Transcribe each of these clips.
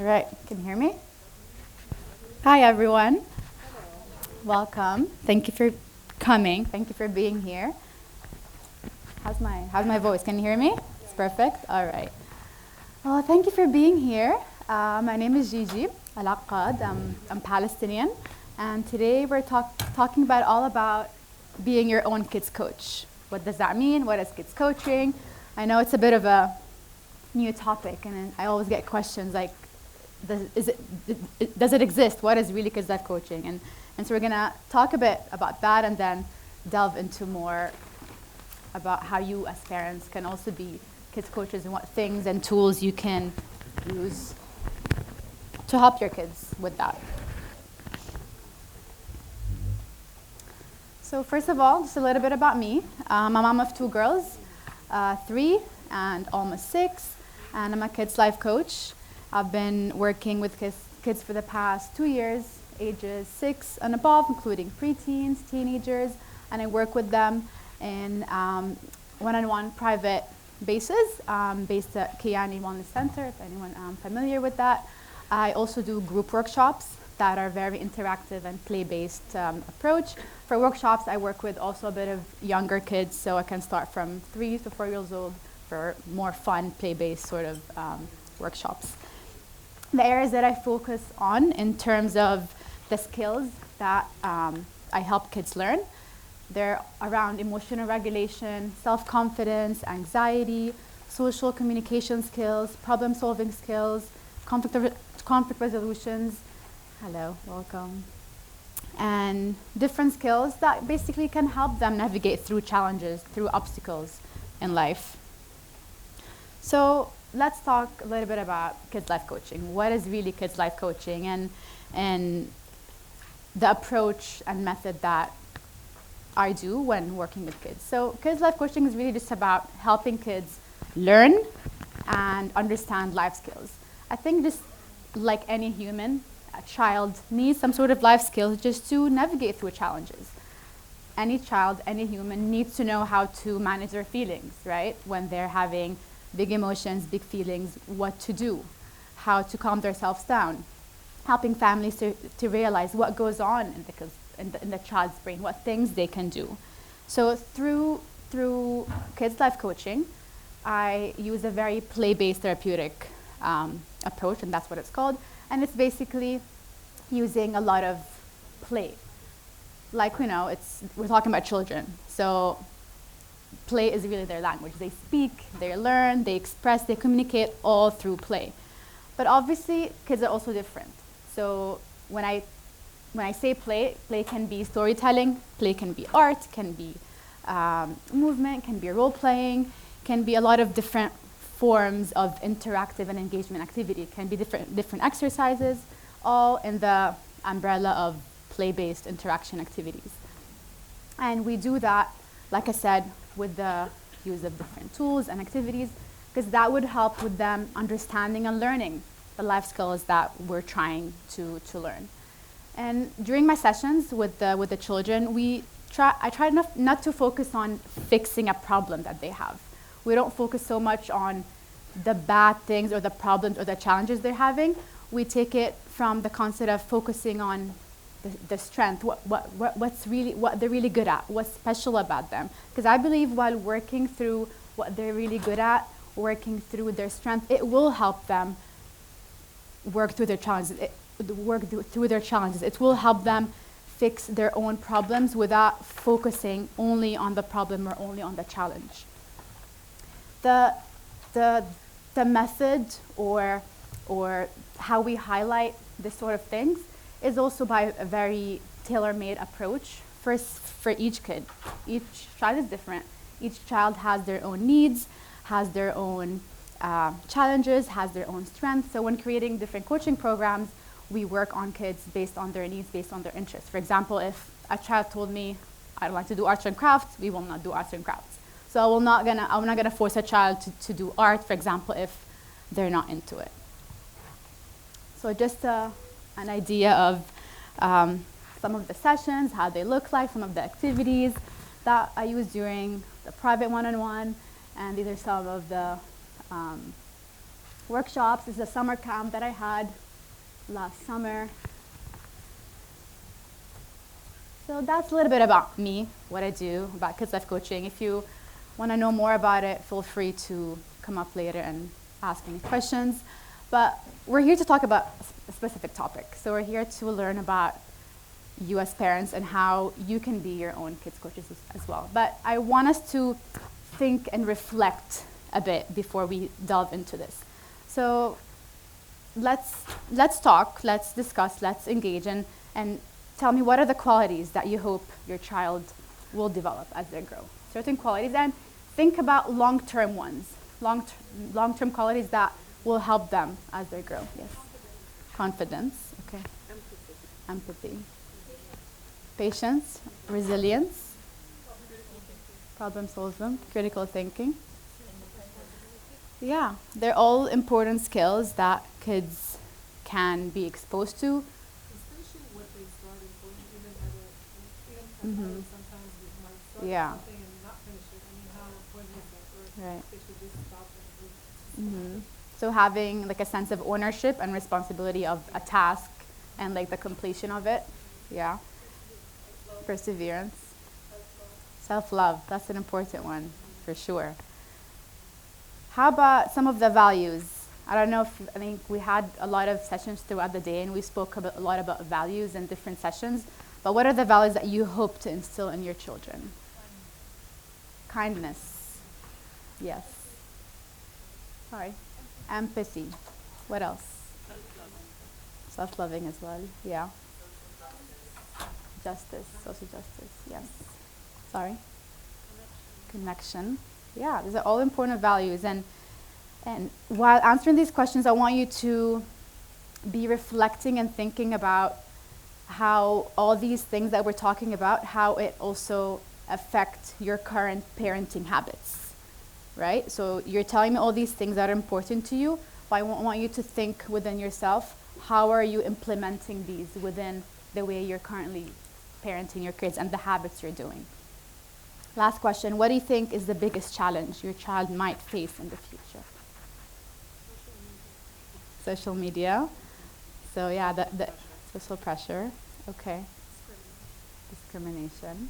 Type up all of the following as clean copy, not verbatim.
All right, can you hear me? Hi, everyone. Welcome. Thank you for coming. Thank you for being here. How's my voice? Can you hear me? It's perfect. All right. Well, thank you for being here. My name is Gigi Alaqqad. I'm Palestinian, and today we're talking about all about being your own kids coach. What does that mean? What is kids coaching? I know it's a bit of a new topic, and I always get questions like, does it exist? What is really kids life coaching? And so we're gonna talk a bit about that, and then delve into more about how you as parents can also be kids coaches and what things and tools you can use to help your kids with that. So first of all, just a little bit about me. I'm a mom of two girls, 3 and almost 6, and I'm a kids life coach. I've been working with kids for the past 2 years, ages 6 and above, including preteens, teenagers, and I work with them in one-on-one private basis, based at Kiani Wellness Center, if anyone familiar with that. I also do group workshops that are very interactive and play-based approach. For workshops, I work with also a bit of younger kids, so I can start from 3 to 4 years old for more fun, play-based sort of workshops. The areas that I focus on in terms of the skills that I help kids learn, they're around emotional regulation, self-confidence, anxiety, social communication skills, problem-solving skills, conflict resolutions. Hello, welcome. And different skills that basically can help them navigate through challenges, through obstacles in life. So let's talk a little bit about kids life coaching. What is really kids life coaching, and the approach and method that I do when working with kids. So kids life coaching is really just about helping kids learn and understand life skills. I think just like any human, a child needs some sort of life skills just to navigate through challenges. Any child, any human needs to know how to manage their feelings, right? When they're having big emotions, big feelings, what to do, how to calm themselves down, helping families to realize what goes on in the child's brain, what things they can do. So through kids life coaching, I use a very play-based therapeutic approach, and that's what it's called. And it's basically using a lot of play. Like, we're talking about children. So play is really their language. They speak, they learn, they express, they communicate all through play. But obviously, kids are also different. So when I say play, play can be storytelling, play can be art, can be movement, can be role playing, can be a lot of different forms of interactive and engagement activity. It can be different exercises, all in the umbrella of play-based interaction activities. And we do that, like I said, with the use of different tools and activities, because that would help with them understanding and learning the life skills that we're trying to learn. And during my sessions with the children, I try not to focus on fixing a problem that they have. We don't focus so much on the bad things or the problems or the challenges they're having. We take it from the concept of focusing on the strength, what they're really good at, what's special about them. Because I believe while working through what they're really good at, working through their strength, it will help them work through their challenges. It will help them fix their own problems without focusing only on the problem or only on the challenge. The method or how we highlight this sort of things is also by a very tailor-made approach for each kid. Each child is different. Each child has their own needs, has their own challenges, has their own strengths. So when creating different coaching programs, we work on kids based on their needs, based on their interests. For example, if a child told me, I don't like to do arts and crafts, we will not do arts and crafts. So I'm not gonna force a child to do art, for example, if they're not into it. So just an idea of some of the sessions, how they look like, some of the activities that I use during the private one-on-one, and these are some of the workshops. This is a summer camp that I had last summer. So that's a little bit about me, what I do, about Kids Life Coaching. If you want to know more about it, feel free to come up later and ask any questions. But we're here to talk about a specific topic. So we're here to learn about you as parents and how you can be your own kids coaches as well. But I want us to think and reflect a bit before we delve into this. So let's talk, let's discuss, let's engage, and tell me, what are the qualities that you hope your child will develop as they grow? Certain qualities, and think about long-term ones, long-term qualities that will help them as they grow. Yes. Confidence. Okay. Empathy. Patience. Resilience. Problem solving. Critical thinking. Yeah, they're all important skills that kids can be exposed to. Especially what they started for, even at a, Mhm. sometimes you might start Yeah. something and not finish it. I mean, how important is that? Or Right. they should just stop and move. So having like a sense of ownership and responsibility of a task and like the completion of it. Yeah. Perseverance. Self-love. That's an important one for sure. How about some of the values? I don't know if, I think we had a lot of sessions throughout the day and we spoke a lot about values in different sessions, but what are the values that you hope to instill in your children? Kindness. Yes. Sorry. Empathy. What else? Self-loving as well. Yeah. Justice. Social justice. Yes. Sorry. Connection. Yeah, these are all important values. And while answering these questions, I want you to be reflecting and thinking about how all these things that we're talking about, how it also affect your current parenting habits, right? So you're telling me all these things that are important to you, but I want you to think within yourself, how are you implementing these within the way you're currently parenting your kids and the habits you're doing? Last question, what do you think is the biggest challenge your child might face in the future? Social media. So yeah, the social pressure. Okay. Discrimination.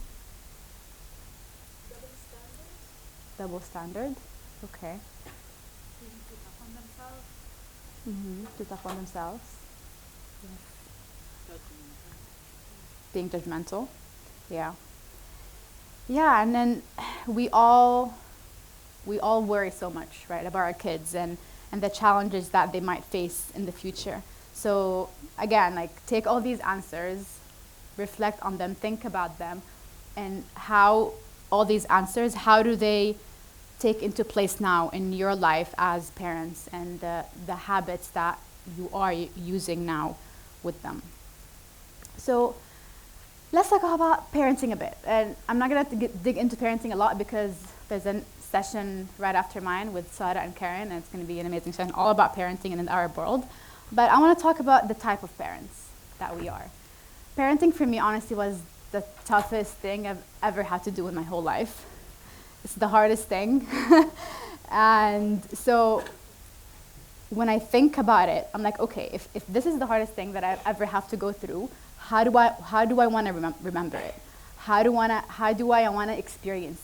Double standard. Okay. To talk on themselves. Yes. Being judgmental. Yeah. Yeah, and then we all worry so much, right, about our kids and the challenges that they might face in the future. So again, like, take all these answers, reflect on them, think about them, and how all these answers, how do they take into place now in your life as parents and the habits that you are using now with them. So let's talk about parenting a bit. And I'm not going to dig into parenting a lot because there's a session right after mine with Sarah and Karen, and it's going to be an amazing session all about parenting in the Arab world. But I want to talk about the type of parents that we are. Parenting for me, honestly, was the toughest thing I've ever had to do in my whole life. It's the hardest thing. And so when I think about it, I'm like, okay, if this is the hardest thing that I ever have to go through, how do I want to remember it? How do I want to experience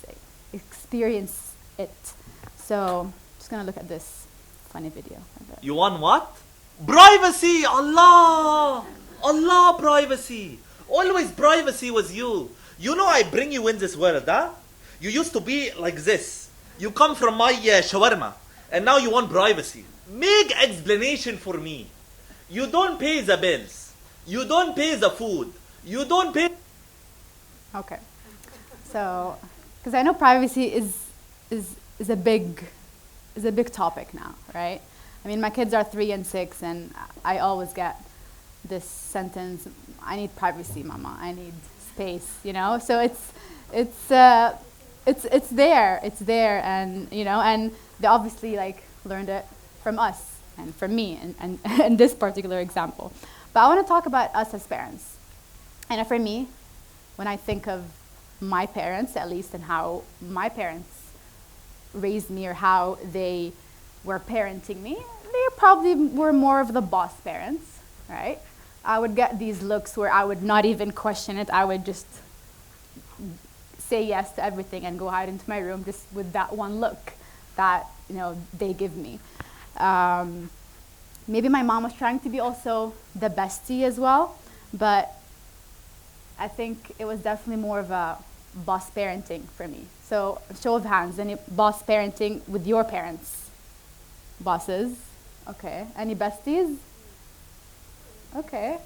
it? So I'm just gonna look at this funny video. You want what? Privacy! Allah! Allah, privacy! Always privacy with you. You know I bring you in this world, huh? You used to be like this. You come from my shawarma, and now you want privacy. Make explanation for me. You don't pay the bills. You don't pay the food. You don't pay... Okay. So, because I know privacy is a big topic now, right? I mean, my kids are 3 and 6, and I always get this sentence, I need privacy, mama. I need space, you know? So it's there, and, you know, and they obviously, like, learned it from us and from me and in this particular example. But I want to talk about us as parents. And for me, when I think of my parents, at least, and how my parents raised me or how they were parenting me, they probably were more of the boss parents, right? I would get these looks where I would not even question it. I would just say yes to everything and go hide into my room just with that one look that they give me. Maybe my mom was trying to be also the bestie as well, but I think it was definitely more of a boss parenting for me. So show of hands, any boss parenting with your parents? Bosses? Okay. Any besties? Okay.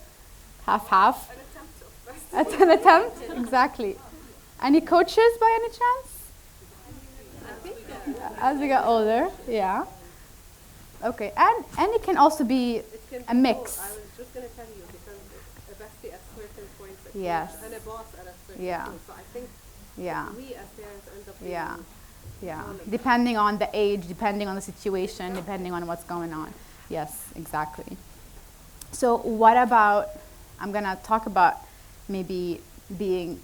Half. An attempt of best. At an attempt? Exactly. Any coaches by any chance? I think As we get older, yeah. Okay, and it can also be it can a be mix. both. I was just going to tell you because a bestie at certain points Yes. and a boss at a certain Yeah. point. So I think Yeah, we as parents end up being yeah, yeah. all of Depending on the age, depending on the situation, depending on what's going on. Yes, exactly. So what about, I'm gonna talk about maybe being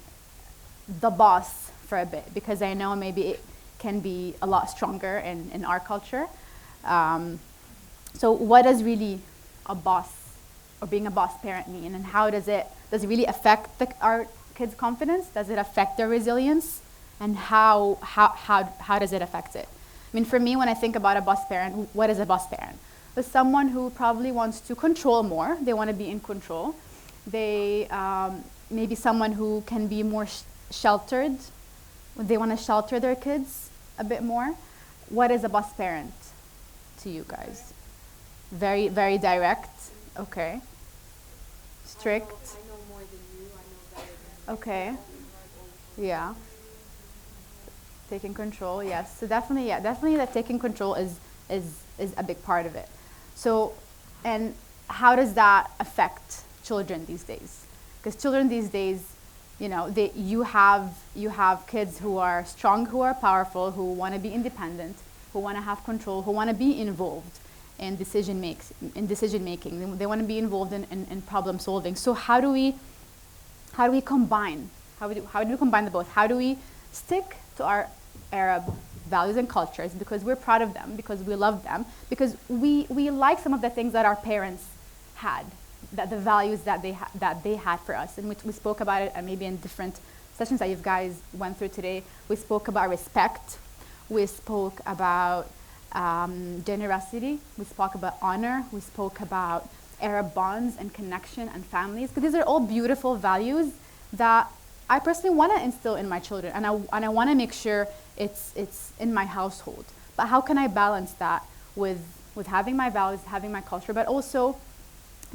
the boss for a bit, because I know maybe it can be a lot stronger in our culture. So what does really a boss or being a boss parent mean, and how does it really affect our kids' confidence? Does it affect their resilience? And how does it affect it? I mean, for me, when I think about a boss parent, what is a boss parent? It's someone who probably wants to control more. They want to be in control. They maybe someone who can be more sheltered. They want to shelter their kids a bit more. What is a boss parent to you guys? Very, very direct. Okay. Strict. I know more than you. I know better than you. Okay. Yeah. Taking control, yes. So definitely that taking control is a big part of it. So, and how does that affect children these days? Because children these days, you have kids who are strong, who are powerful, who want to be independent, who want to have control, who want to be involved in decision making. They want to be involved in problem solving. So how do we combine? How do we combine the both? How do we stick to our Arab values and cultures because we're proud of them, because we love them, because we like some of the things that our parents had, that the values that they had for us, and we spoke about it maybe in different sessions that you guys went through today. We spoke about respect, we spoke about generosity, we spoke about honor, we spoke about Arab bonds and connection and families, because these are all beautiful values that I personally want to instill in my children, and I want to make sure it's in my household. But how can I balance that with having my values, having my culture, but also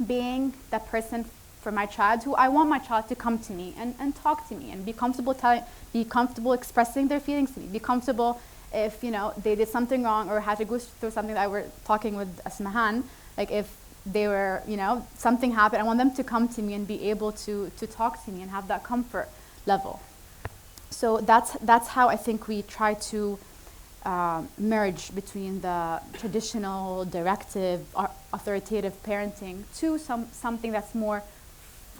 being that person for my child who I want my child to come to me and talk to me and be comfortable expressing their feelings to me, be comfortable if they did something wrong or had to go through something that I were talking with Asmahan, like if they were, something happened, I want them to come to me and be able to talk to me and have that comfort level. So that's how I think we try to merge between the traditional, directive, authoritative parenting to something that's more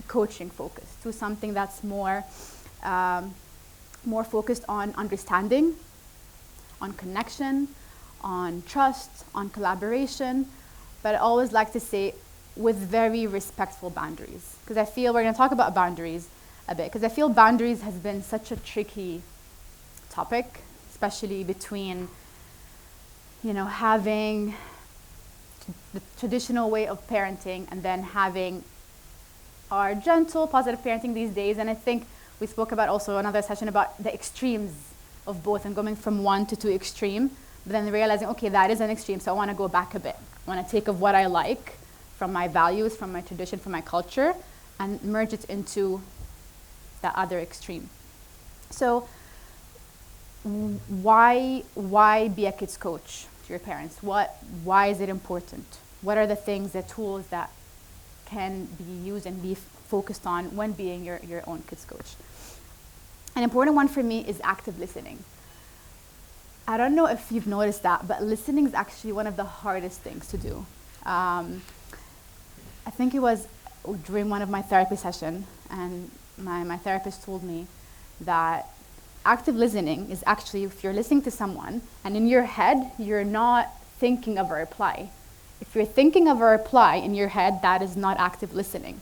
coaching focused, to something that's more focused on understanding, on connection, on trust, on collaboration, but I always like to say with very respectful boundaries, because I feel we're going to talk about boundaries a bit, because I feel boundaries has been such a tricky topic, especially between having the traditional way of parenting and then having our gentle, positive parenting these days. And I think we spoke about also another session about the extremes of both and going from one to two extreme, but then realizing, okay, that is an extreme, so I want to go back a bit. I want to take of what I like from my values, from my tradition, from my culture, and merge it into the other extreme. So why be a kids coach to your parents? Why is it important? What are the things, the tools that can be used and be focused on when being your own kids coach? An important one for me is active listening. I don't know if you've noticed that, but listening is actually one of the hardest things to do. I think it was during one of my therapy sessions, and my therapist told me that active listening is actually if you're listening to someone and in your head you're not thinking of a reply. If you're thinking of a reply in your head, that is not active listening.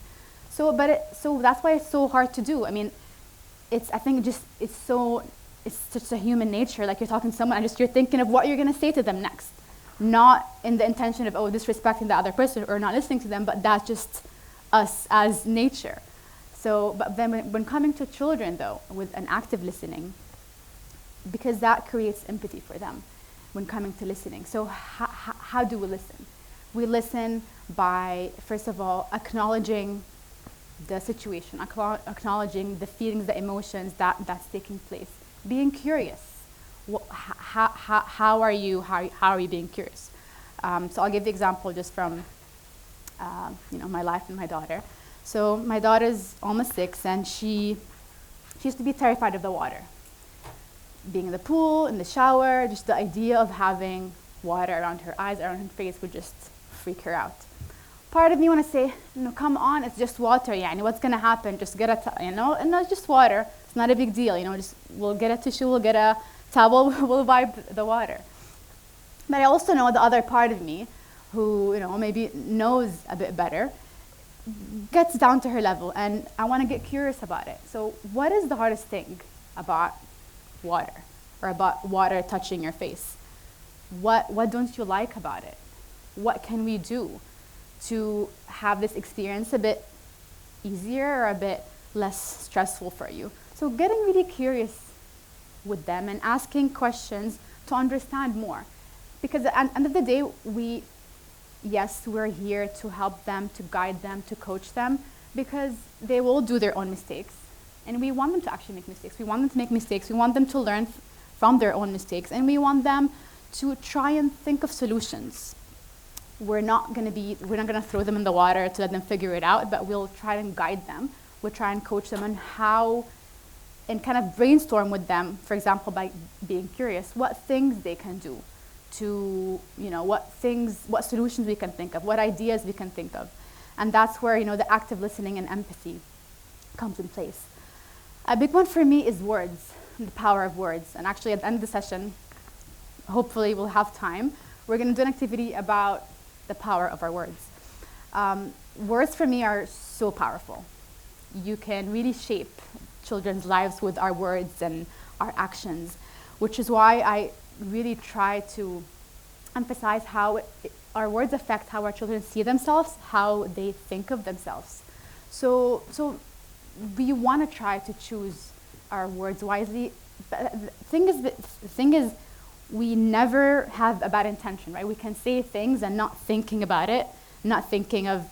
So that's why it's so hard to do. I mean, I think it's such a human nature. Like you're talking to someone and just you're thinking of what you're going to say to them next, not in the intention of disrespecting the other person or not listening to them, but that's just us as nature. So, but then when coming to children though, with an active listening, because that creates empathy for them when coming to listening. So how do we listen? We listen by, first of all, acknowledging the situation, acknowledging the feelings, the emotions that's taking place. Being curious. How are you being curious? So I'll give the example just from my life and my daughter. So my daughter's almost 6, and she used to be terrified of the water. Being in the pool, in the shower, just the idea of having water around her eyes, around her face would just freak her out. Part of me want to say, come on, it's just water, yani, what's going to happen? Just get and it's just water. It's not a big deal, just we'll get a tissue, we'll get a towel, we'll wipe the water. But I also know the other part of me who, maybe knows a bit better, gets down to her level, and I want to get curious about it. So what is the hardest thing about water, or about water touching your face? What don't you like about it? What can we do to have this experience a bit easier or a bit less stressful for you? So getting really curious with them and asking questions to understand more. Because at the end of the day, we're here to help them, to guide them, to coach them, because they will do their own mistakes. And we want them to actually make mistakes. We want them to make mistakes. We want them to learn from their own mistakes. And we want them to try and think of solutions. We're not going to throw them in the water to let them figure it out, but we'll try and guide them. We'll try and coach them on how, and kind of brainstorm with them, for example, by being curious, what things they can do to, what solutions we can think of, what ideas we can think of. And that's where, the active listening and empathy comes in place. A big one for me is words, the power of words. And actually at the end of the session, hopefully we'll have time, we're going to do an activity about the power of our words. Words for me are so powerful. You can really shape children's lives with our words and our actions, which is why I really try to emphasize how our words affect how our children see themselves, how they think of themselves. So we want to try to choose our words wisely. But the thing is, we never have a bad intention, right? We can say things and not thinking about it, not thinking of,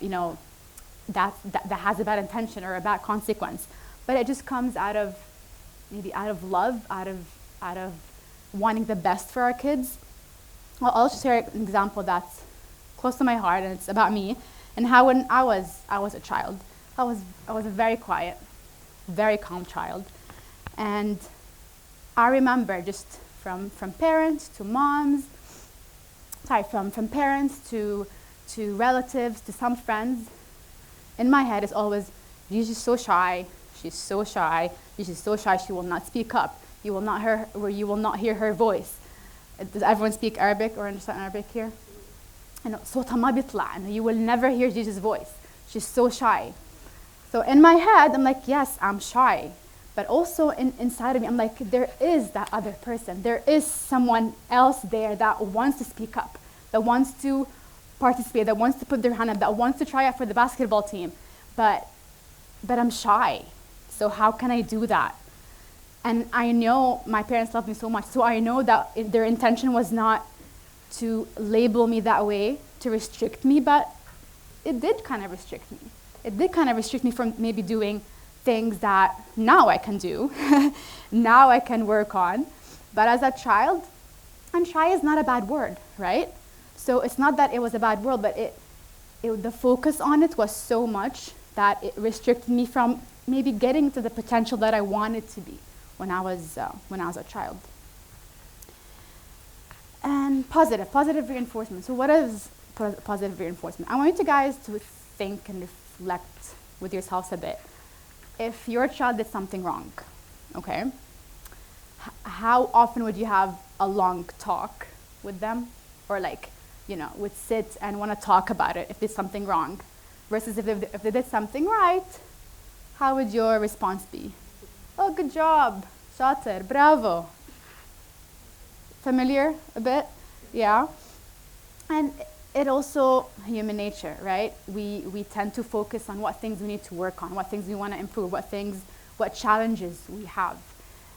that has a bad intention or a bad consequence. But it just comes out of love, out of wanting the best for our kids. Well, I'll share an example that's close to my heart, and it's about me and how when I was a child, I was a very quiet, very calm child. And I remember just from parents to moms, from parents to relatives to some friends, in my head it's always, Gigi's so shy, she's so shy, Gigi's so shy, she will not speak up. You will not hear her voice. Does everyone speak Arabic or understand Arabic here? صوتها ما بيطلع. You will never hear Gigi's voice. She's so shy. So in my head, I'm like, yes, I'm shy. But also inside of me, I'm like, there is that other person. There is someone else there that wants to speak up, that wants to participate, that wants to put their hand up, that wants to try out for the basketball team. But I'm shy. So how can I do that? And I know my parents love me so much, so I know that their intention was not to label me that way, to restrict me, but it did kind of restrict me. It did kind of restrict me from maybe doing things that now I can do, now I can work on. But as a child, and shy is not a bad word, right? So it's not that it was a bad word, but the focus on it was so much that it restricted me from maybe getting to the potential that I wanted to be when I was a child. And positive reinforcement. So what is positive reinforcement? I want you guys to think and reflect with yourselves a bit. If your child did something wrong, okay, how often would you have a long talk with them? Or like, would sit and want to talk about it if there's something wrong, versus if they did something right, how would your response be? Oh, good job, shater, bravo. Familiar a bit? Yeah. And it also human nature, right? We tend to focus on what things we need to work on, what things we want to improve, what challenges we have.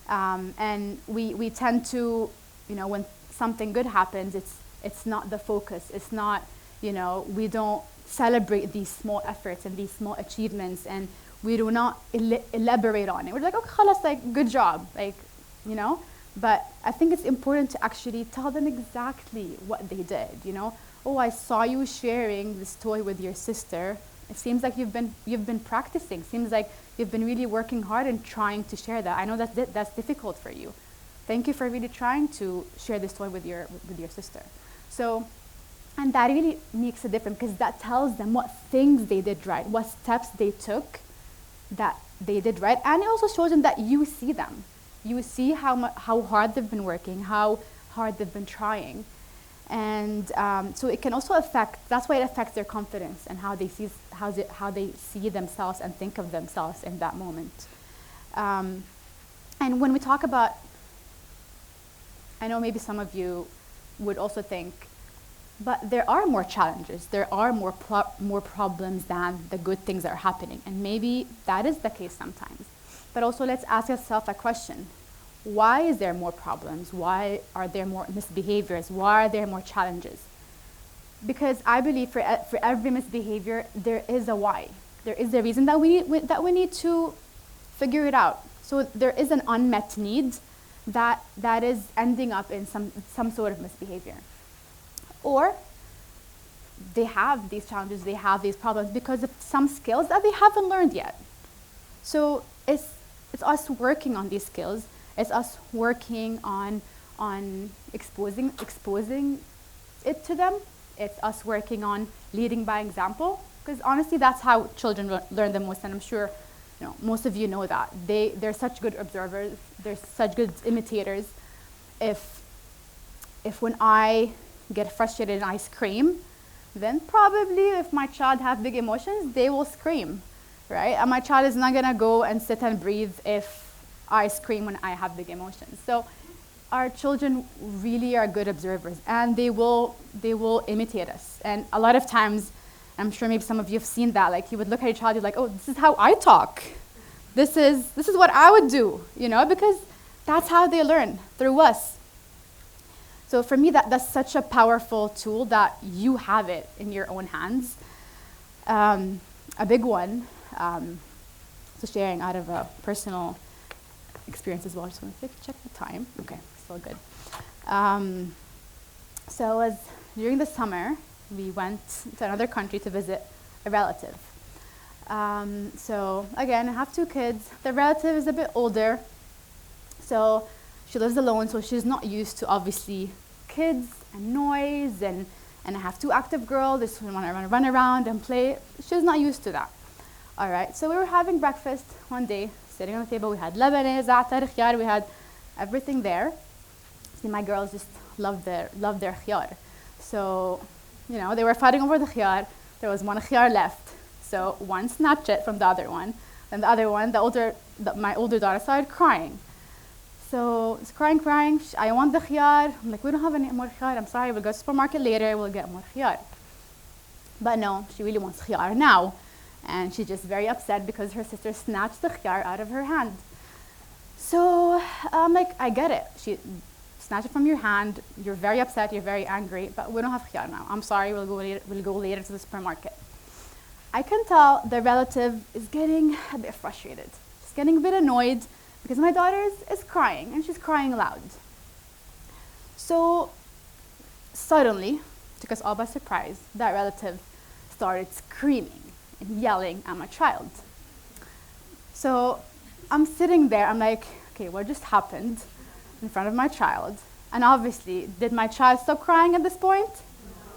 And we tend to, when something good happens, it's not the focus. It's not, we don't celebrate these small efforts and these small achievements, and we do not elaborate on it. We're like, okay, khalas, like, good job, like, But I think it's important to actually tell them exactly what they did, Oh, I saw you sharing this toy with your sister. It seems like you've been practicing. Seems like you've been really working hard and trying to share that. I know that's difficult for you. Thank you for really trying to share this toy with your sister. So, and that really makes a difference, because that tells them what things they did right, what steps they took that they did right, and it also shows them that you see them. You see how hard they've been working, how hard they've been trying. And so it can also affect, that's why it affects their confidence and how they see themselves and think of themselves in that moment. And when we talk about, I know maybe some of you would also think, but there are more challenges, there are more problems than the good things that are happening. And maybe that is the case sometimes. But also let's ask ourselves a question. Why is there more problems? Why are there more misbehaviors? Why are there more challenges? Because I believe for every misbehavior, there is a why. There is a reason that we need to figure it out. So there is an unmet need that is ending up in some sort of misbehavior. Or they have these challenges, they have these problems because of some skills that they haven't learned yet. So it's us working on these skills. It's us working on exposing it to them. It's us working on leading by example. Because honestly, that's how children learn the most. And I'm sure most of you know that. They're such good observers. They're such good imitators. If when I get frustrated and I scream, then probably if my child have big emotions, they will scream, right? And my child is not gonna go and sit and breathe if I scream when I have big emotions. So our children really are good observers, and they will imitate us. And a lot of times, I'm sure maybe some of you have seen that, like you would look at your child, you're like, oh, this is how I talk. This is what I would do, because that's how they learn, through us. So for me, that's such a powerful tool that you have it in your own hands. A big one, so sharing out of a personal experience as well. I just want to check the time. Okay, still good. So during the summer, we went to another country to visit a relative. So again, I have 2 kids. The relative is a bit older, so she lives alone, so she's not used to obviously kids and noise, and I have 2 active girls. They just want to run around and play. She's not used to that. All right, so we were having breakfast one day, sitting on the table. We had labane, za'atar, khiyar. We had everything there. See, my girls just love their khiyar. So, they were fighting over the khiyar. There was one khiyar left. So one snatched it from the other one, and the other one, my older daughter started crying. So it's crying. I want the khiyar. I'm like, we don't have any more khiyar. I'm sorry, we'll go to the supermarket later. We'll get more khiyar. But no, she really wants khiyar now. And she's just very upset because her sister snatched the khiyar out of her hand. So I'm like, I get it. She snatched it from your hand. You're very upset. You're very angry. But we don't have khiyar now. I'm sorry. We'll go later to the supermarket. I can tell the relative is getting a bit frustrated. She's getting a bit annoyed because my daughter is crying, and she's crying loud. So suddenly, took us all by surprise, that relative started screaming and yelling at my child. So I'm sitting there, I'm like, okay, what just happened in front of my child? And obviously, did my child stop crying at this point?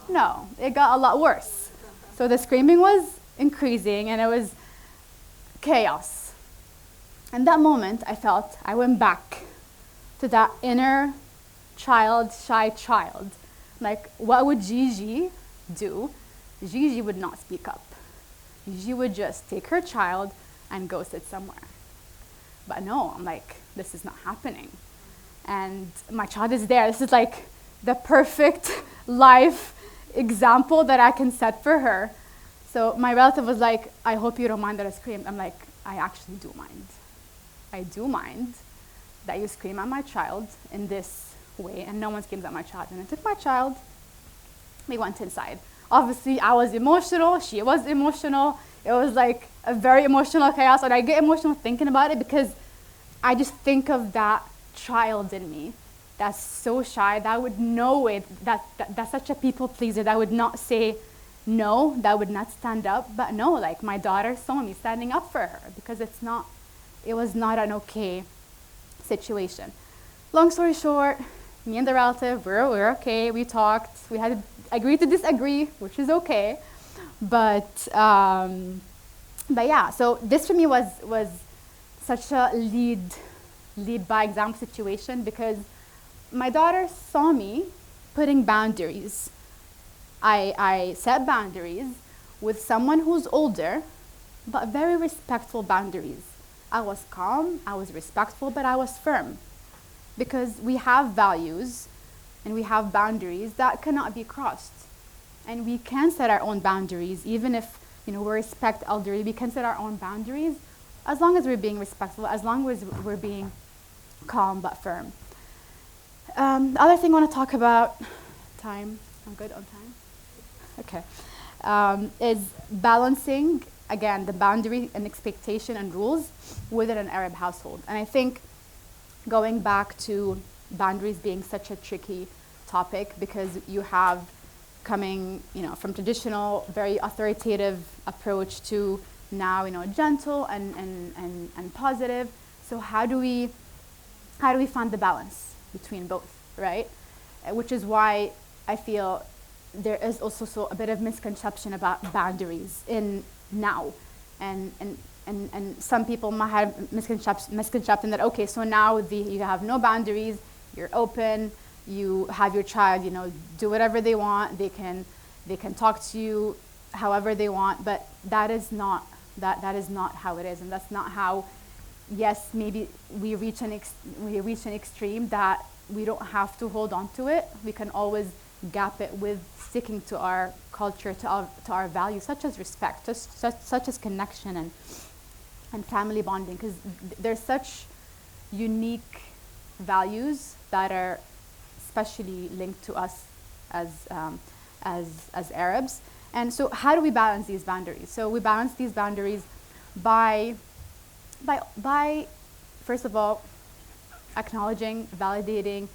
No, it got a lot worse. So the screaming was increasing, and it was chaos. And that moment, I went back to that inner child, shy child, Like, what would Gigi do? Gigi would not speak up. Gigi would just take her child and go sit somewhere. But no, I'm like, this is not happening. And my child is there. This is like the perfect life example that I can set for her. So my relative was like, I hope you don't mind that I screamed. I'm like, I actually do mind. I do mind that you scream at my child in this way, and no one screams at my child. And I took my child, we went inside. Obviously, I was emotional, she was emotional. It was like a very emotional chaos, and I get emotional thinking about it because I just think of that child in me that's so shy, that would know it, that's such a people pleaser, that would not say no, that would not stand up. But no, like my daughter saw me standing up for her because it was not an okay situation. Long story short, me and the relative, we're okay, we talked, we had agreed to disagree, which is okay. But yeah, so this for me was such a lead by example situation because my daughter saw me putting boundaries. I set boundaries with someone who's older, but very respectful boundaries. I was calm, I was respectful, but I was firm. Because we have values and we have boundaries that cannot be crossed. And we can set our own boundaries, even if we respect elderly, we can set our own boundaries as long as we're being respectful, as long as we're being calm but firm. The other thing I want to talk about, time, I'm good on time? Okay. Is balancing, again, the boundary and expectation and rules within an Arab household. And I think going back to boundaries being such a tricky topic because you have coming, from traditional, very authoritative approach to now, gentle and positive. So how do we find the balance between both, right? Which is why I feel there is also a bit of misconception about boundaries in now, and some people might have misconception that okay, so now you have no boundaries, you're open, you have your child, do whatever they want, they can talk to you however they want, but that is not how it is, and that's not how. Yes, maybe we reach an extreme that we don't have to hold on to it. We can always gap it with sticking to our culture, to our values, such as respect, such as connection and family bonding, because there's such unique values that are especially linked to us as Arabs. And so how do we balance these boundaries? So we balance these boundaries by first of all acknowledging, validating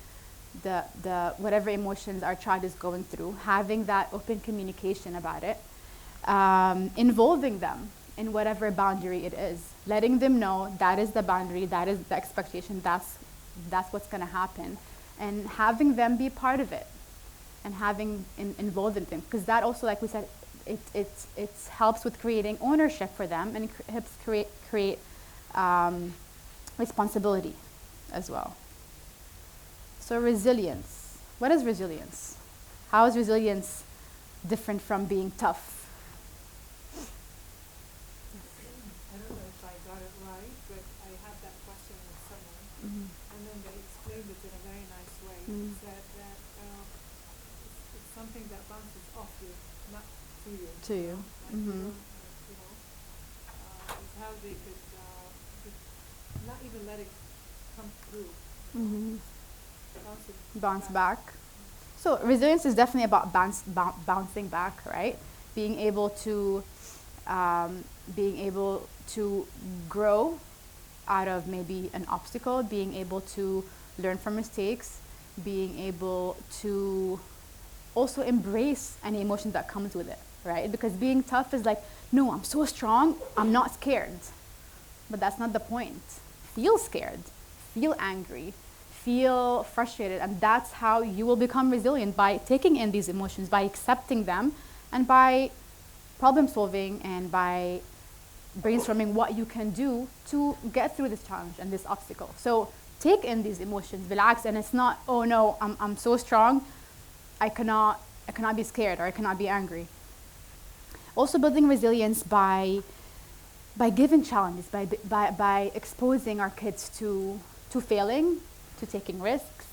the whatever emotions our child is going through, having that open communication about it, involving them in whatever boundary it is, letting them know that is the boundary, that is the expectation, that's what's going to happen, and having them be part of it, and having involved in them, because that also, like we said, it helps with creating ownership for them, and it helps create responsibility as well. So resilience. What is resilience? How is resilience different from being tough? I don't know if I got it right, but I had that question with someone, and then they explained it in a very nice way. They said that it's something that bounces off you, not to you. To you. Like you don't, it's how they could not even let it come through. Bounce back. So resilience is definitely about bouncing back, right? Being able to grow out of maybe an obstacle, being able to learn from mistakes, being able to also embrace any emotion that comes with it, right? Because being tough is like, no, I'm so strong, I'm not scared. But that's not the point. Feel scared, feel angry, feel frustrated, and that's how you will become resilient, by taking in these emotions, by accepting them, and by problem solving and by brainstorming what you can do to get through this challenge and this obstacle. So take in these emotions, relax, and it's not, oh no, I'm so strong, I cannot be scared or I cannot be angry. Also building resilience by giving challenges, by exposing our kids to failing, to taking risks,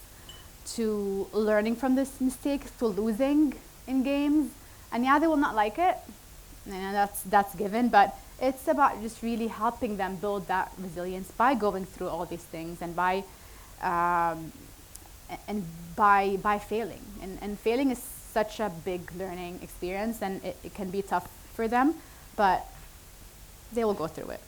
to learning from this mistakes, to losing in games. And yeah, they will not like it, and that's given, but it's about just really helping them build that resilience by going through all these things and by failing. And failing is such a big learning experience, and it can be tough for them, but they will go through it.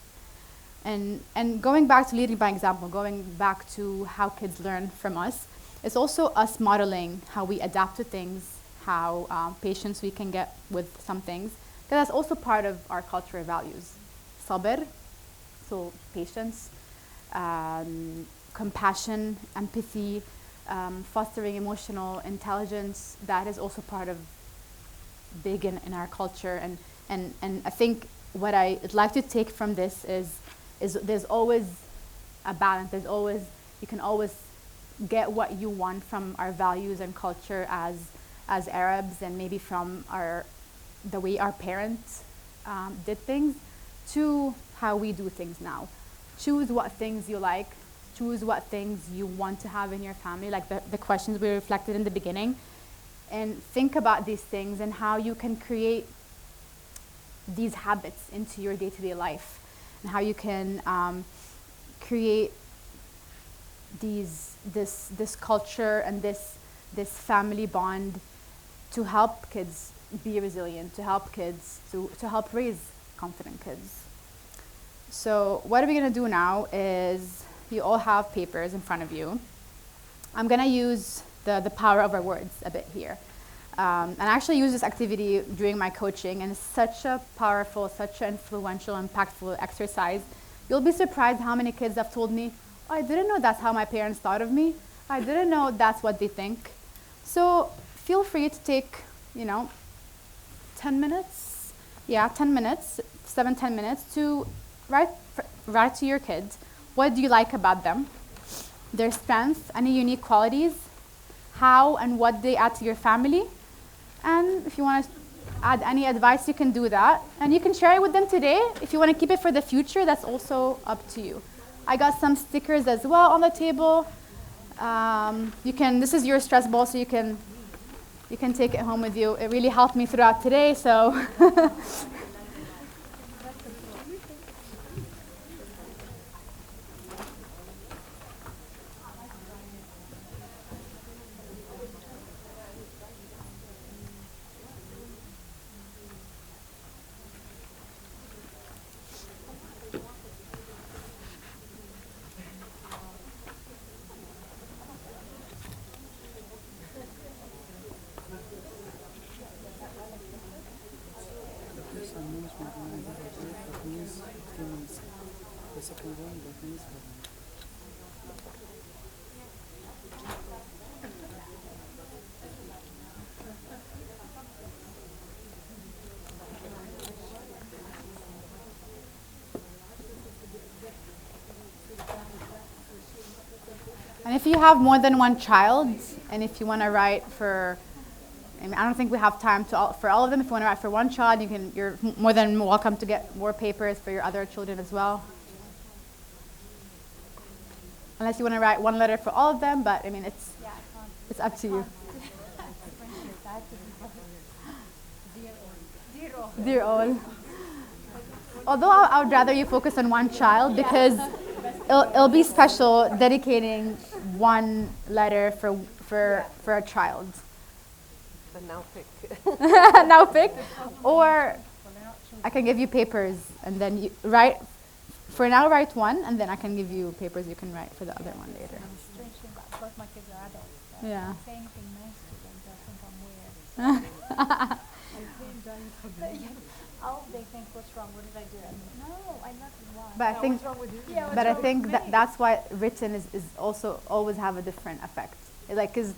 And going back to leading by example, going back to how kids learn from us, it's also us modeling how we adapt to things, how patience we can get with some things, because that's also part of our cultural values. Sabr, so patience, compassion, empathy, fostering emotional intelligence, that is also part of big in our culture. And I think what I'd like to take from this is there's always a balance. You can always get what you want from our values and culture as Arabs, and maybe from the way our parents did things, to how we do things now. Choose what things you like. Choose what things you want to have in your family, like the questions we reflected in the beginning. And think about these things and how you can create these habits into your day-to-day life, and how you can create this culture and this family bond to help kids be resilient, to help kids to help raise confident kids. So what are we going to do now is, you all have papers in front of you. I'm going to use the power of our words a bit here. And I actually use this activity during my coaching, and it's such a powerful, such an influential, impactful exercise. You'll be surprised how many kids have told me, oh, I didn't know that's how my parents thought of me. I didn't know that's what they think. So feel free to take, 10 minutes, 10 minutes, 10 minutes to write to your kids. What do you like about them? Their strengths, any unique qualities, how and what they add to your family. And if you want to add any advice, you can do that. And you can share it with them today. If you want to keep it for the future, that's also up to you. I got some stickers as well on the table. This is your stress ball, so you can take it home with you. It really helped me throughout today, so. And if you have more than one child, and if you want to write for, I don't think we have time for all of them. If you want to write for one child, you're more than welcome to get more papers for your other children as well. Unless you want to write one letter for all of them, but it's up to you. Dear all. Although I would rather you focus on one child, because it'll be special dedicating one letter for a child. But now pick. Now pick. Or I can give you papers, and then you write. For now, write one, and then I can give you papers you can write for the other one later. Strangely, both my kids are adults. Yeah. Say anything nice to them, they'll think I'm weird. Oh, they think, what's wrong? What did I do? No, I'm not wrong. But I think, what's wrong with you? Yeah, but I think that's why written is also always have a different effect. Like, cause,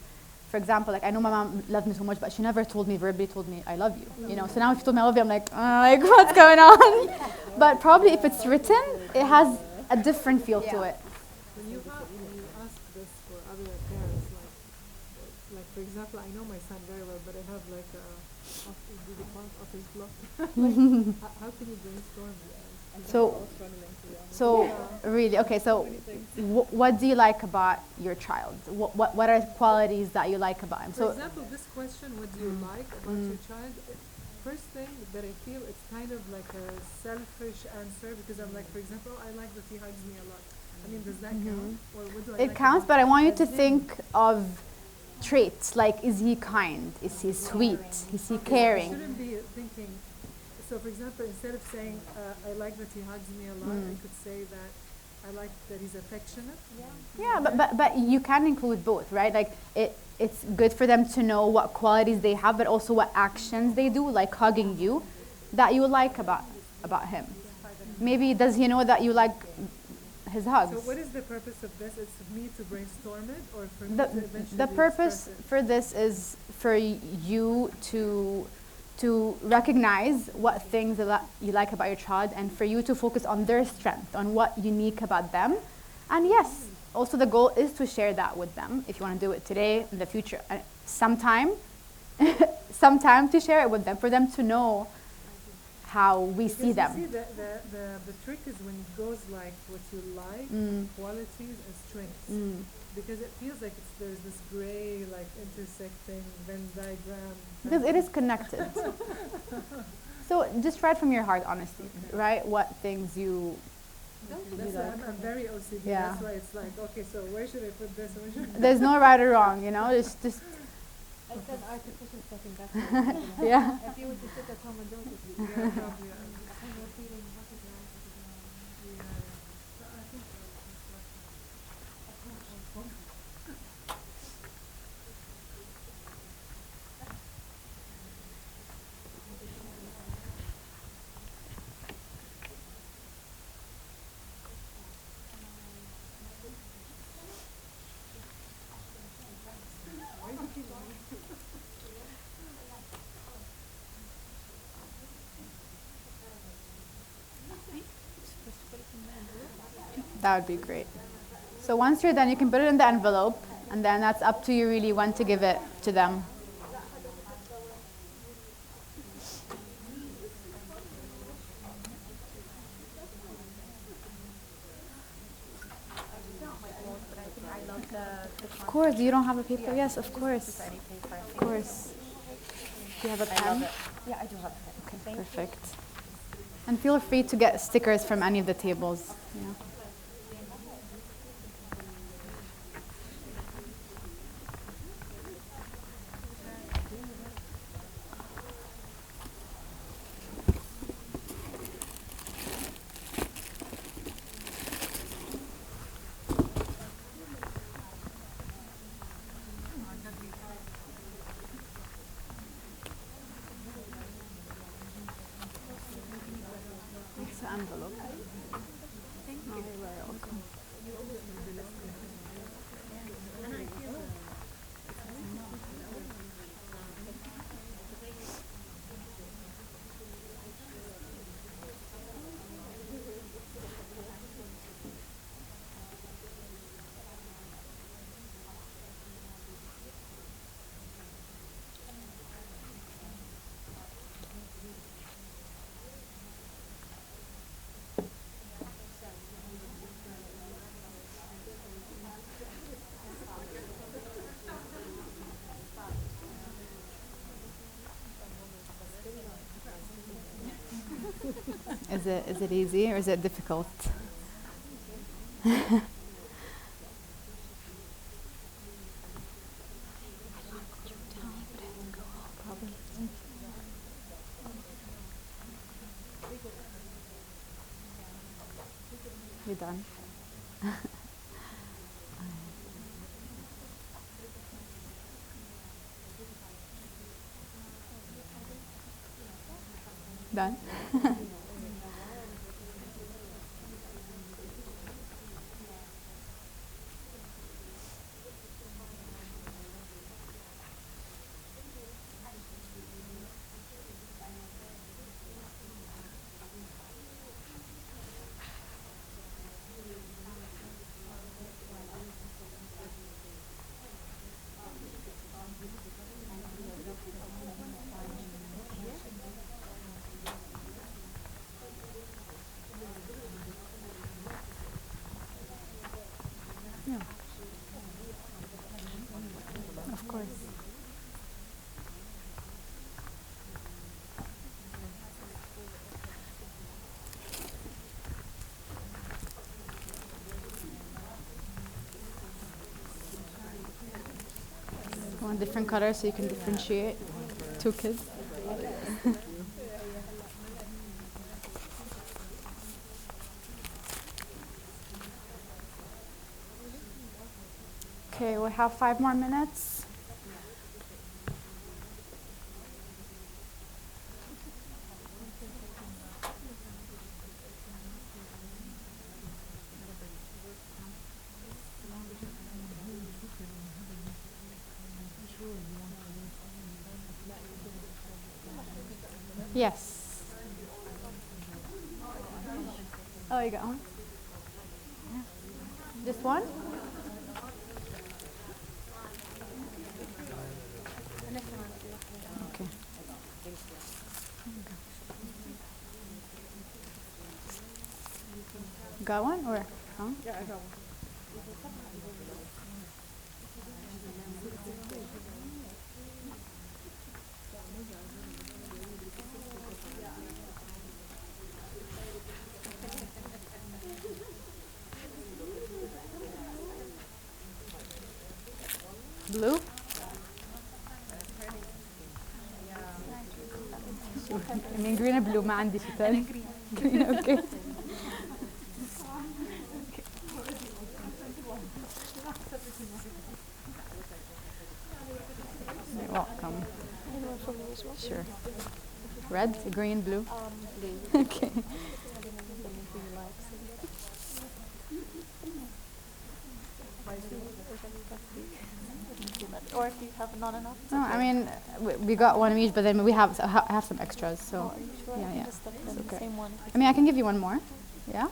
for example, like I know my mom loved me so much, but she never verbally told me I love you. You know. So now if you told me I love you, I'm like what's going on? But probably if it's written, it has a different feel to it. When you ask this for other parents, like for example, I know my son very well, but I have like office block. Like, how can you brainstorm? So, so really, okay. So, what do you like about your child? What are qualities that you like about him? For So, example, this question, what do you like about your child? First thing that I feel it's kind of like a selfish answer because I'm like, for example, I like that he hugs me a lot. I mean, does that count? Or what do I it like counts, about but I want you but to then- think of traits like: is he kind? Is he sweet? Is he Okay, I caring? shouldn't be thinking. So, for example, instead of saying I like that he hugs me a lot, I could say that I like that he's affectionate. Yeah, but you can include both, right? Like it's good for them to know what qualities they have, but also what actions they do, like hugging you, that you like about him. Maybe does he know that you like his hugs? So, what is the purpose of this? It's for me to brainstorm it, or for me the to eventually the purpose express it? for this is for you to recognize what things you like about your child, and for you to focus on their strength, on what unique about them. And yes, also the goal is to share that with them if you want to do it today, in the future, sometime to share it with them, for them to know how we Because see you them. see, the trick is when it goes like what you like, qualities and strengths. Because it feels like there's this gray, like intersecting Venn diagram. Because it is connected. So just write from your heart, honestly, right? What things you That's why I'm very OCD. Yeah. That's why it's like, okay, so where should I put this? Where should there's no right or wrong, you know. Just It's an artificial setting, that's why. yeah. If you were to sit at home and don't agree, Yeah, probably. and you're feeling recognized, So I think That would be great. So once you're done, you can put it in the envelope, and then that's up to you really when to give it to them. Of course, you don't have a paper? Yes, of course. Of course. Do you have a pen? yeah, I do have that. Okay, perfect. And feel free to get stickers from any of the tables. Yeah. It's an envelope. Thank you. You're very welcome. Is it easy or is it difficult? You done? Done? different colors so you can differentiate two kids. Okay, we have 5 more minutes. Yes. Oh, you got one? Yeah. Just one? Okay. Got one or? Huh? Yeah, I got one. Blue? I mean green or blue ما عندي شيء ثاني. Green, okay. You're welcome. Sure. Red, green, blue. Blue. Okay. Or if you have not enough. No, I mean we got one of each, but then we have have some extras. So Are you sure? yeah, I can yeah. just stuff It's them the okay. same one. I mean I can give you one more. Yeah.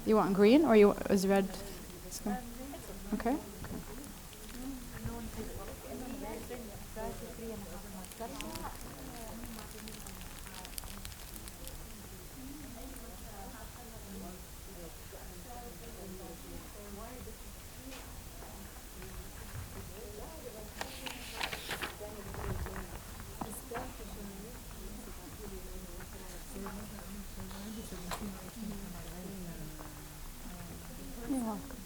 You want green or you is red? Okay. You're welcome.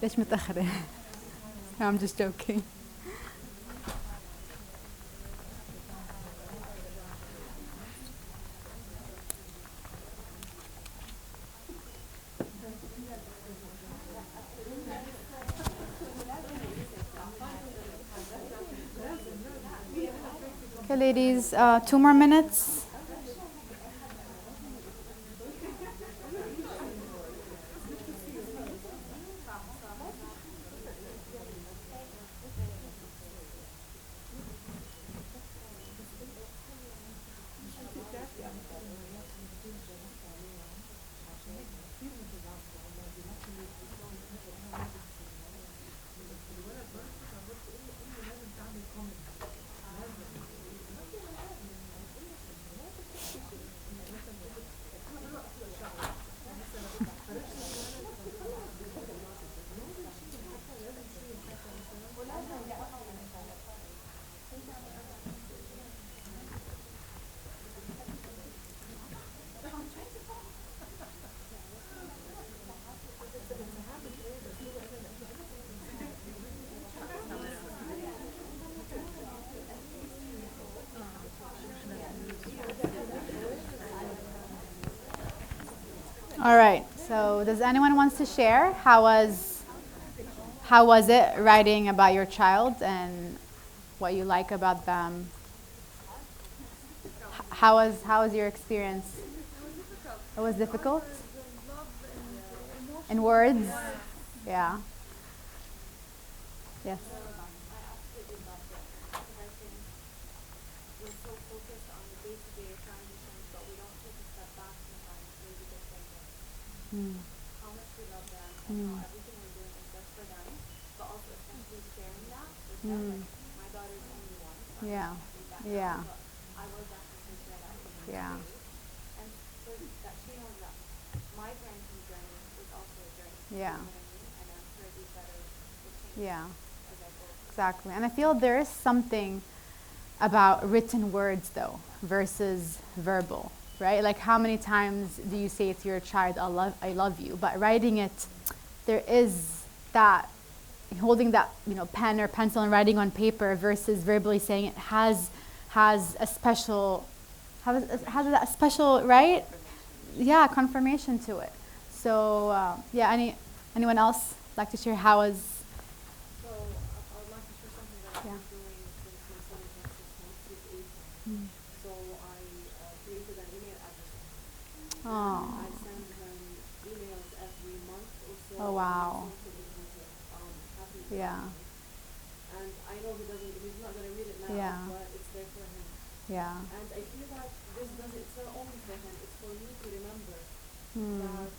ليش متأخرة؟ No, I'm just joking. Okay, ladies, 2 more minutes. All right. So, does anyone wants to share how was it writing about your child and what you like about them? How was your experience? It was difficult. In words. Yeah. Yes. We're so focused on the day-to-day transitions, but we don't take a step back sometimes, maybe to think of Mm. how much we love them and how everything we're doing is just for them, but also essentially sharing that with them. Like, my daughter's only one, so I Yeah. can't do that Yeah. now, but I will definitely share that with her Yeah. today. And so that she knows that my parenting journey is also a journey. Yeah. You know what I mean? And I'm sure these letters will change Yeah. as I go. Exactly. And I feel there is something about written words though versus verbal, right? Like how many times do you say to your child, I love you, but writing it, there is that holding that, pen or pencil and writing on paper versus verbally saying it has a special has a special, right? Yeah, confirmation to it. So yeah, anyone else like to share how was So I would like to share something that I've Yeah. been doing since my son is like 6 months, he's 8. So I created an email address. Oh. I send him emails every month or so. Oh, wow. Something because happy Yeah. and I know he's not gonna read it now, Yeah. but it's there for him. Yeah. And I feel like it's not only for him, it's for me to remember Hmm. that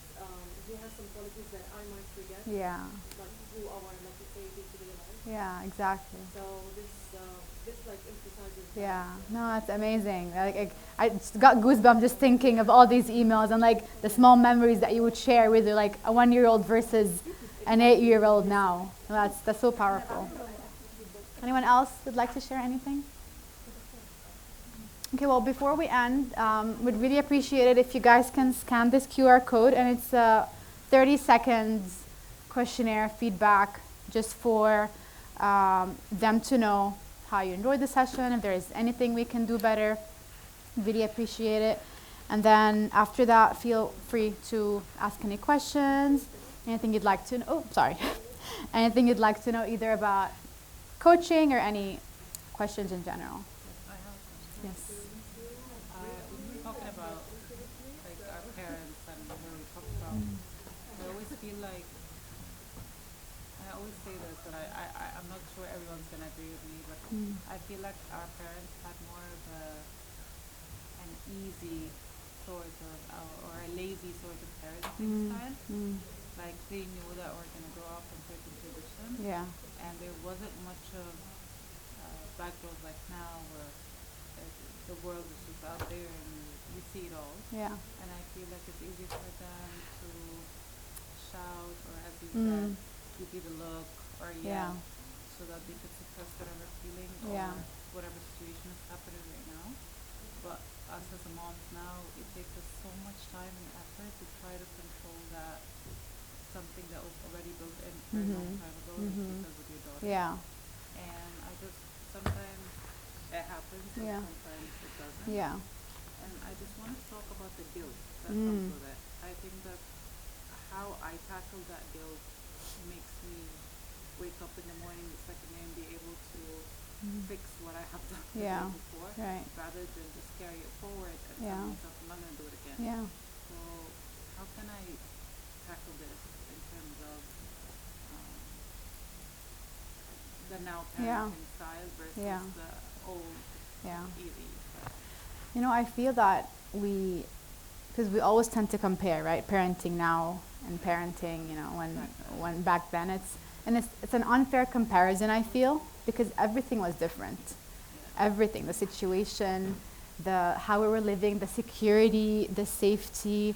he has some qualities that I might forget. Yeah. Like who our, like you say, day-to-day life. Yeah, exactly. So this like emphasizes that. Yeah, no, that's amazing. I just got goosebumps just thinking of all these emails and like the small memories that you would share with like a 1-year-old versus an 8-year-old now. That's so powerful. Anyone else would like to share anything? Okay, well, before we end, we'd really appreciate it if you guys can scan this QR code, and it's a 30 seconds questionnaire feedback just for them to know how you enjoyed the session, if there is anything we can do better. Really appreciate it. And then after that, feel free to ask any questions, anything you'd like to know. Oh, sorry. Anything you'd like to know either about coaching or any questions in general. I have a question. Yes. When we were talking about like our parents and when we talked about, I always feel like, I always say this, and I'm not sure everyone's gonna agree with me, but I feel like our parents had more of an easy sort of, or a lazy sort of parenting style. Like they knew that we're gonna grow up in certain traditions, Yeah. and there wasn't much of backgrounds like now where the world is just out there and you see it all. Yeah. And I feel like it's easier for them to shout or, as you said, give you the look or Yeah. yell so that they could suppress whatever feeling Yeah. or whatever situation is happening right now. But us as a moms now, it takes us so much time and effort to try to control that, something that was already built in a very long time ago just because of your daughter. Yeah. And I just, sometimes it happens and Yeah. sometimes it doesn't. Yeah. And I just want to talk about the guilt that comes with it. I think that how I tackle that guilt makes me wake up in the morning the second day and be able to fix what I have done the Yeah. day before, Right. rather than just carry it forward and Yeah. tell myself I'm not going to do it again. Yeah. So how can I tackle this in terms of the now Yeah. parenting style versus Yeah. the old Yeah. Evie? I feel that because we always tend to compare, right? Parenting now and parenting, when back then it's an unfair comparison, I feel, because everything was different. Everything, the situation, how we were living, the security, the safety,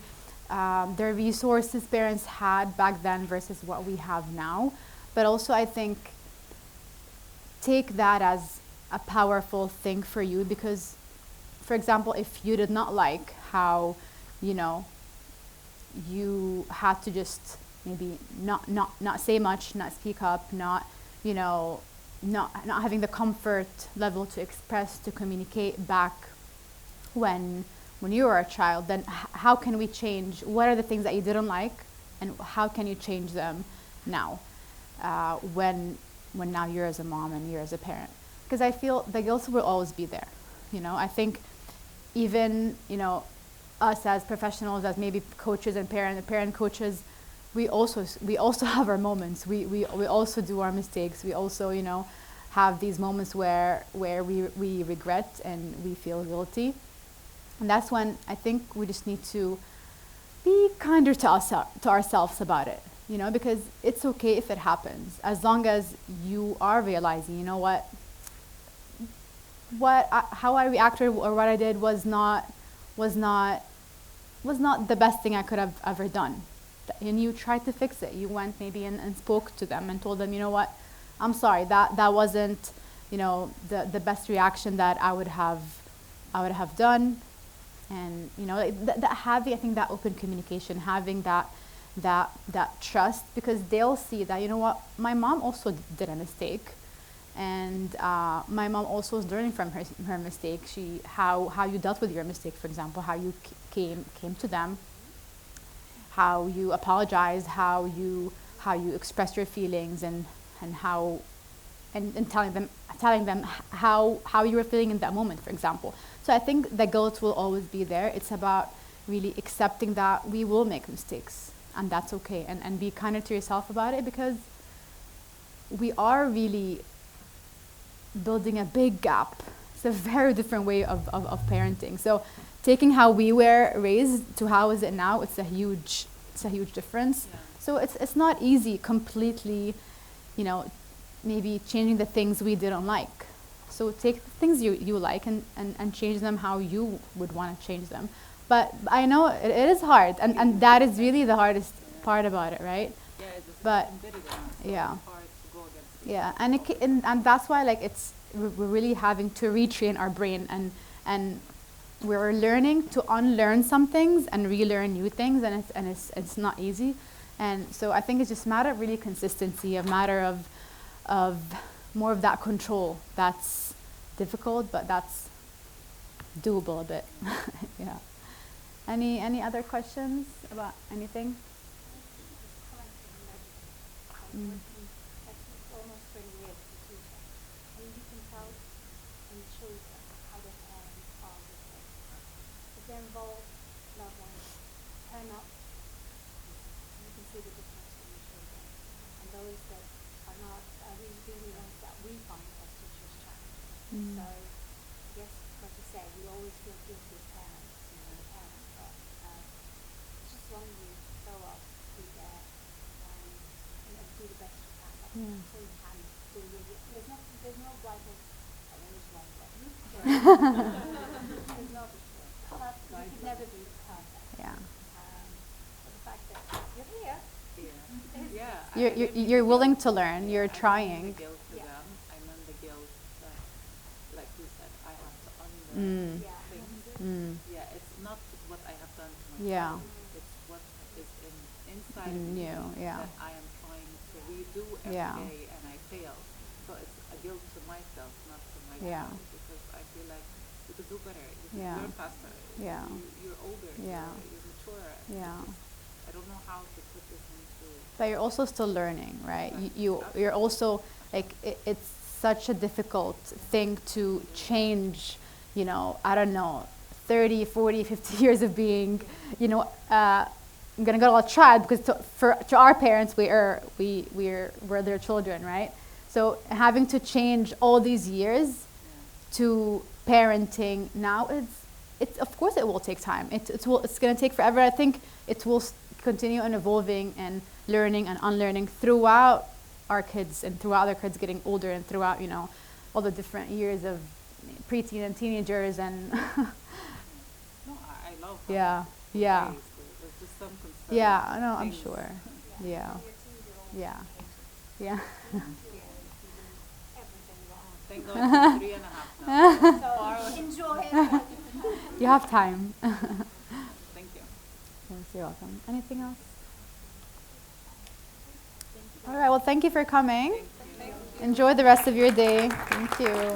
the resources parents had back then versus what we have now. But also I think take that as a powerful thing for you because, for example, if you did not like how, you had to just maybe not say much, not speak up, not having the comfort level to express, to communicate back when you were a child, then how can we change? What are the things that you didn't like, and how can you change them now, when now you're as a mom and you're as a parent? Because I feel the guilt will always be there. I think even, us as professionals, as maybe coaches and parent coaches, we also have our moments. We also do our mistakes. We also, have these moments where we regret and we feel guilty. And that's when I think we just need to be kinder to ourselves about it, because it's okay if it happens, as long as you are realizing, how I reacted or what I did was not the best thing I could have ever done. And you tried to fix it. You went maybe and spoke to them and told them, I'm sorry, that wasn't, the best reaction that I would have done. And having, I think, that open communication, having that trust, because they'll see that, my mom also did a mistake, and my mom also is learning from her mistake. How you dealt with your mistake, for example, how you came to them, how you apologize, how you express your feelings, and how and telling them how you were feeling in that moment, for example. So I think the guilt will always be there. It's about really accepting that we will make mistakes, and that's okay, and be kinder to yourself about it, because we are really building a big gap. It's a very different way of parenting. So taking how we were raised to how is it now, it's a huge difference. Yeah. So it's not easy completely, maybe changing the things we didn't like. So take the things you like and change them how you would want to change them. But I know it is hard, and that is really the hardest part about it, right? Yeah, it's But yeah. hard to go against. Yeah, and that's why we're really having to retrain our brain, and we're learning to unlearn some things and relearn new things, and it's not easy. And so I think it's just a matter of really consistency, a matter of more of that control. That's difficult, but that's doable a bit. Yeah. Any other questions about anything? Almost 20 years as a teacher, and you can tell in children how their parents are with them. If they're involved, loved ones, turn up, you can see the difference in the children. And those that are not are really the ones that we find as teachers challenging. So I guess, like you say, we always feel guilty as parents, but it's just long as you show up, be there, and do the best you can. So you can do there's no right or there is wrong way. There's no perfect. You can never be perfect. Yeah. But the fact that you're here. Yeah. You're willing to learn. You're I trying. the guilt to Yeah. them. I meant the guilt that, like you said, I have to unlearn Yeah. things. Yeah, it's not what I have done to myself. Yeah. It's what is inside In me you, yeah. that I am trying to redo every Yeah. day, and I fail. So it's a guilt to myself, not to my Yeah. child, because I feel like you could do better. You could Yeah. learn faster. Yeah. You're older. Yeah. You're mature. Yeah. I don't know how to put this into. But you're also still learning, right? You're also it's such a difficult thing to change, I don't know, 30, 40, 50 years of being, I'm gonna go a little tried, because to our parents we're their children, right? So having to change all these years to parenting now, it's of course it will take time. It's gonna take forever. I think it will continue and evolving and learning and unlearning throughout our kids and throughout their kids getting older, and throughout all the different years of preteen and teenagers and No, I love how yeah. it Yeah. varies. There's just some concern. Yeah, I know, I'm things. sure. Yeah. Yeah. Yeah. Everything wrong. Thank God it's 3.5 now. So enjoy it. You have time. Thank you. Yes, you're welcome. Anything else? All right, well, thank you for coming. Thank you. Enjoy the rest of your day. Thank you.